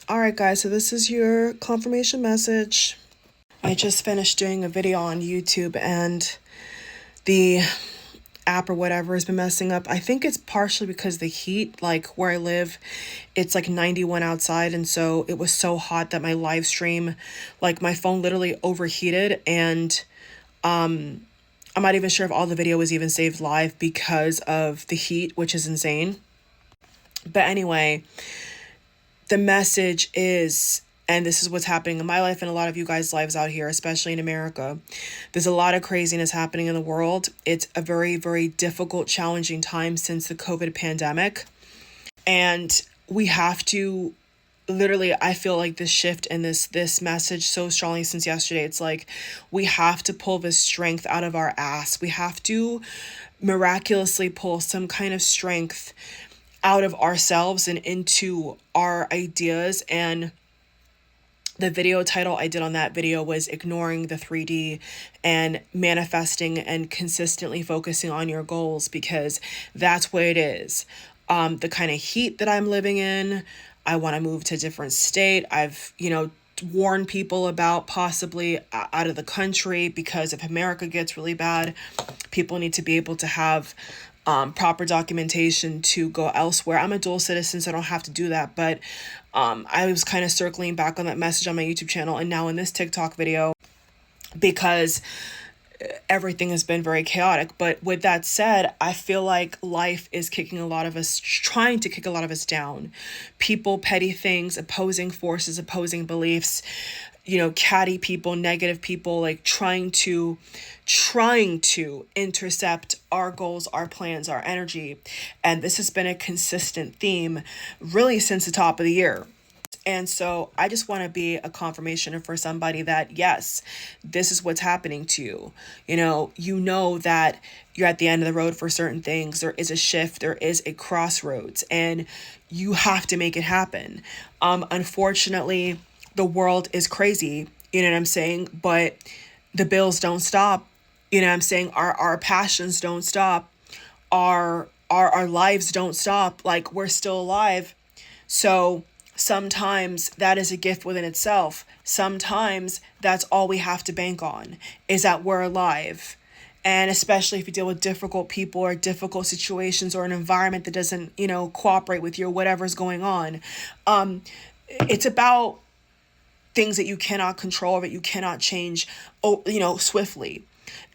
All right, guys, so this is your confirmation message. I just finished doing a video on YouTube and the app or whatever has been messing up. I think it's partially because the heat, like where I live, it's like 91 outside. And so it was so hot that my live stream, like my phone literally overheated. And I'm not even sure if all the video was even saved live because of the heat, which is insane. But anyway, the message is, and this is what's happening in my life and a lot of you guys' lives out here, especially in America. There's a lot of craziness happening in the world. It's a very, very difficult, challenging time since the COVID pandemic. And we have to literally, I feel like this shift and this message so strongly since yesterday. It's like we have to pull this strength out of our ass. We have to miraculously pull some kind of strength out of ourselves and into our ideas. And the video title I did on that video was ignoring the 3D and manifesting and consistently focusing on your goals, because that's what it is. The kind of heat that I'm living in, I want to move to a different state. I've, warned people about possibly out of the country, because if America gets really bad, people need to be able to have proper documentation to go elsewhere. I'm a dual citizen, so I don't have to do that. But I was kind of circling back on that message on my YouTube channel and now in this TikTok video, because everything has been very chaotic. But with that said, I feel like life is kicking a lot of us, trying to kick a lot of us down. People, petty things, opposing forces, opposing beliefs, catty people, negative people, like trying to intercept our goals, our plans, our energy. And this has been a consistent theme really since the top of the year. And so I just want to be a confirmation for somebody that, yes, this is what's happening to you. You know that you're at the end of the road for certain things. There is a shift. There is a crossroads, and you have to make it happen. Unfortunately, the world is crazy, you know what I'm saying? But the bills don't stop. You know what I'm saying? Our passions don't stop. Our lives don't stop. Like, we're still alive. So sometimes that is a gift within itself. Sometimes that's all we have to bank on, is that we're alive. And especially if you deal with difficult people or difficult situations or an environment that doesn't, cooperate with you or whatever's going on. It's about things that you cannot control or that you cannot change, swiftly,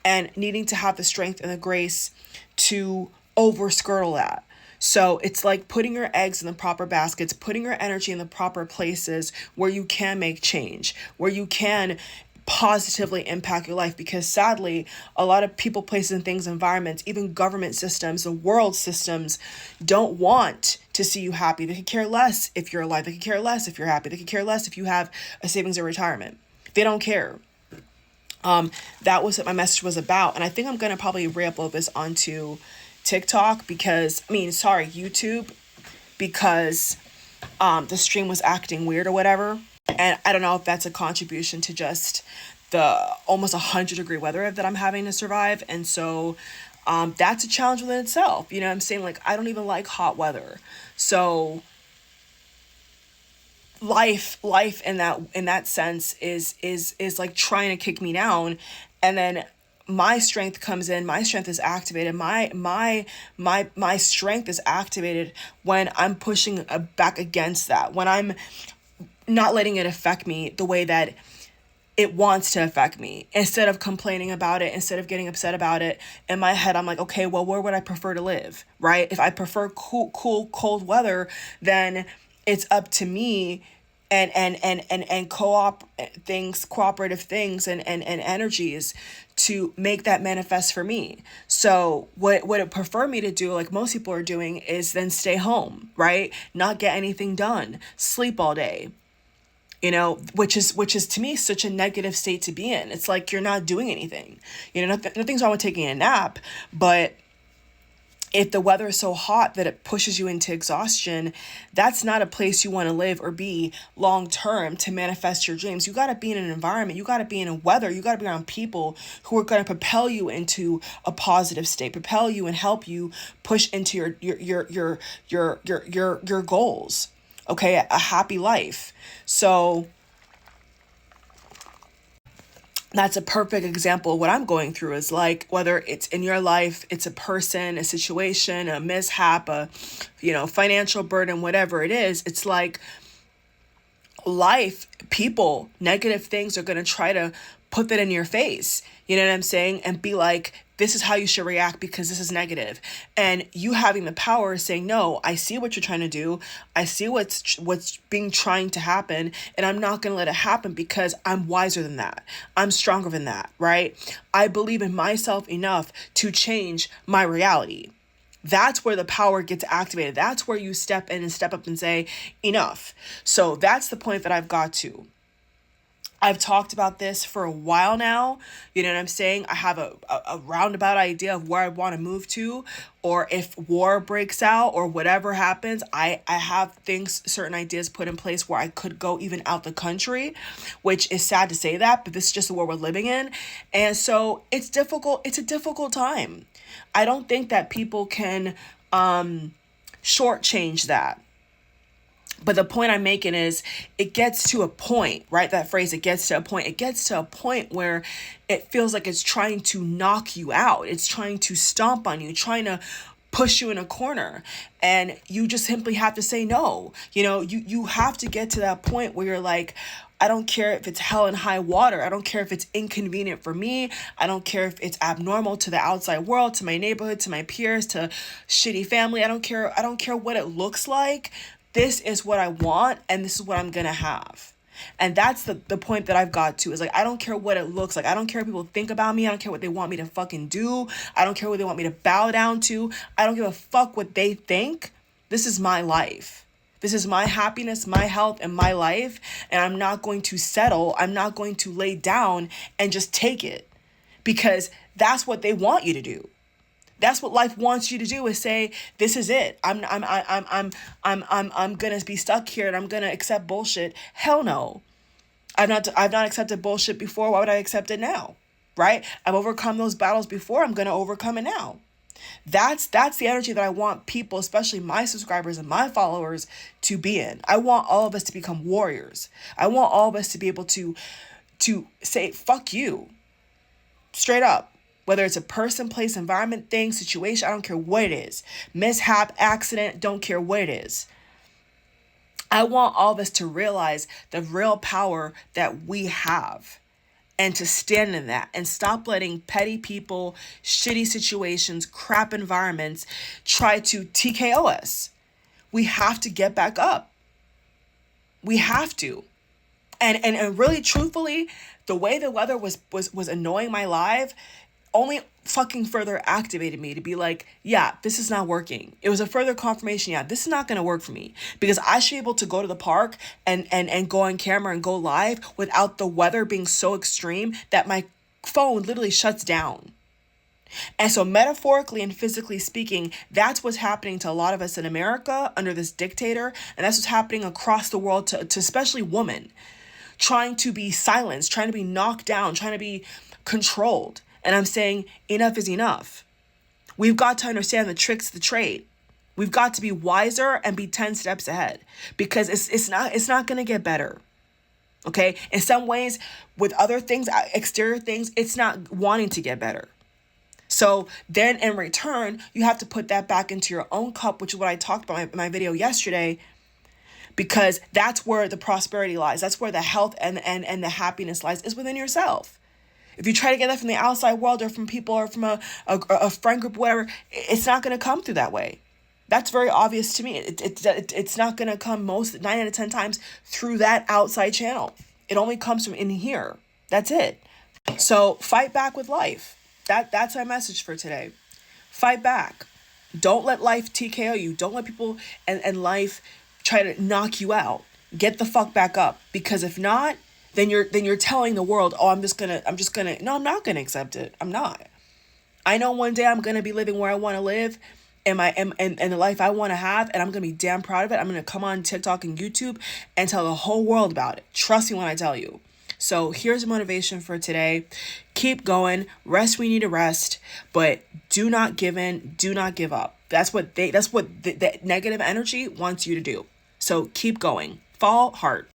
and needing to have the strength and the grace to overskirt that. So it's like putting your eggs in the proper baskets, putting your energy in the proper places where you can make change, where you can positively impact your life. Because sadly, a lot of people, places, and things, environments, even government systems, the world systems, don't want to see you happy. They could care less if you're alive. They could care less if you're happy. They could care less if you have a savings or retirement. They don't care. That was what my message was about. And I think I'm going to probably re-upload this onto TikTok YouTube, because the stream was acting weird or whatever. And I don't know if that's a contribution to just the almost 100-degree weather that I'm having to survive. And so that's a challenge within itself. You know what I'm saying? Like, I don't even like hot weather. So life in that sense is like trying to kick me down. And then my strength comes in. My strength is activated. My strength is activated when I'm pushing back against that, when I'm not letting it affect me the way that it wants to affect me. Instead of complaining about it, instead of getting upset about it, in my head, I'm like, okay, well, where would I prefer to live, right? If I prefer cool, cold weather, then it's up to me and cooperative things and energies to make that manifest for me. So what it prefer me to do, like most people are doing, is then stay home, right? Not get anything done, sleep all day. Which is to me such a negative state to be in. It's like you're not doing anything. Nothing's wrong with taking a nap, but if the weather is so hot that it pushes you into exhaustion, that's not a place you want to live or be long term to manifest your dreams. You got to be in an environment, you got to be in a weather, you got to be around people who are going to propel you into a positive state, propel you and help you push into your goals. okay, a happy life. So that's a perfect example of what I'm going through, is like, whether it's in your life, it's a person, a situation, a mishap, a, financial burden, whatever it is, it's like life, people, negative things are going to try to put that in your face. You know what I'm saying? And be like, this is how you should react because this is negative. And you having the power saying, no, I see what you're trying to do. I see what's being trying to happen. And I'm not going to let it happen because I'm wiser than that. I'm stronger than that, right? I believe in myself enough to change my reality. That's where the power gets activated. That's where you step in and step up and say, enough. So that's the point that I've got to. I've talked about this for a while now. You know what I'm saying? I have a roundabout idea of where I want to move to, or if war breaks out or whatever happens, I have certain ideas put in place where I could go even out the country, which is sad to say that, but this is just the world we're living in. And so it's difficult. It's a difficult time. I don't think that people can shortchange that. But the point I'm making is it gets to a point, right? That phrase, it gets to a point. It gets to a point where it feels like it's trying to knock you out. It's trying to stomp on you, trying to push you in a corner. And you just simply have to say no. You have to get to that point where you're like, I don't care if it's hell and high water. I don't care if it's inconvenient for me. I don't care if it's abnormal to the outside world, to my neighborhood, to my peers, to shitty family. I don't care. I don't care what it looks like. This is what I want, and this is what I'm going to have. And that's the point that I've got to, is like, I don't care what it looks like. I don't care what people think about me. I don't care what they want me to fucking do. I don't care what they want me to bow down to. I don't give a fuck what they think. This is my life. This is my happiness, my health, and my life. And I'm not going to settle. I'm not going to lay down and just take it, because that's what they want you to do. That's what life wants you to do, is say, this is it. I'm gonna be stuck here and I'm gonna accept bullshit. Hell no. I've not accepted bullshit before. Why would I accept it now? Right? I've overcome those battles before. I'm gonna overcome it now. That's the energy that I want people, especially my subscribers and my followers, to be in. I want all of us to become warriors. I want all of us to be able to say, fuck you. Straight up. Whether it's a person, place, environment, thing, situation, I don't care what it is. Mishap, accident, don't care what it is. I want all of us to realize the real power that we have, and to stand in that and stop letting petty people, shitty situations, crap environments try to TKO us. We have to get back up. We have to. And really, truthfully, the way the weather was annoying my life only fucking further activated me to be like, yeah, this is not working. It was a further confirmation. Yeah, this is not going to work for me, because I should be able to go to the park and go on camera and go live without the weather being so extreme that my phone literally shuts down. And so metaphorically and physically speaking, that's what's happening to a lot of us in America under this dictator. And that's what's happening across the world to especially women, trying to be silenced, trying to be knocked down, trying to be controlled. And I'm saying enough is enough. We've got to understand the tricks of the trade. We've got to be wiser and be 10 steps ahead, because it's not going to get better. Okay? In some ways, with other things, exterior things, it's not wanting to get better. So then in return, you have to put that back into your own cup, which is what I talked about in my video yesterday, because that's where the prosperity lies. That's where the health and the happiness lies, is within yourself. If you try to get that from the outside world or from people or from a friend group, whatever, it's not going to come through that way. That's very obvious to me. It's not going to come 9 out of 10 times through that outside channel. It only comes from in here. That's it. So fight back with life. That's my message for today. Fight back. Don't let life TKO you. Don't let people and life try to knock you out. Get the fuck back up, because if not, then you're telling the world, oh, I'm not gonna accept it. I'm not. I know one day I'm gonna be living where I want to live, and the life I want to have, and I'm gonna be damn proud of it. I'm gonna come on TikTok and YouTube and tell the whole world about it. Trust me when I tell you. So here's a motivation for today. Keep going. Rest when you need to rest, but do not give in. Do not give up. That's what the negative energy wants you to do. So keep going. Fall heart.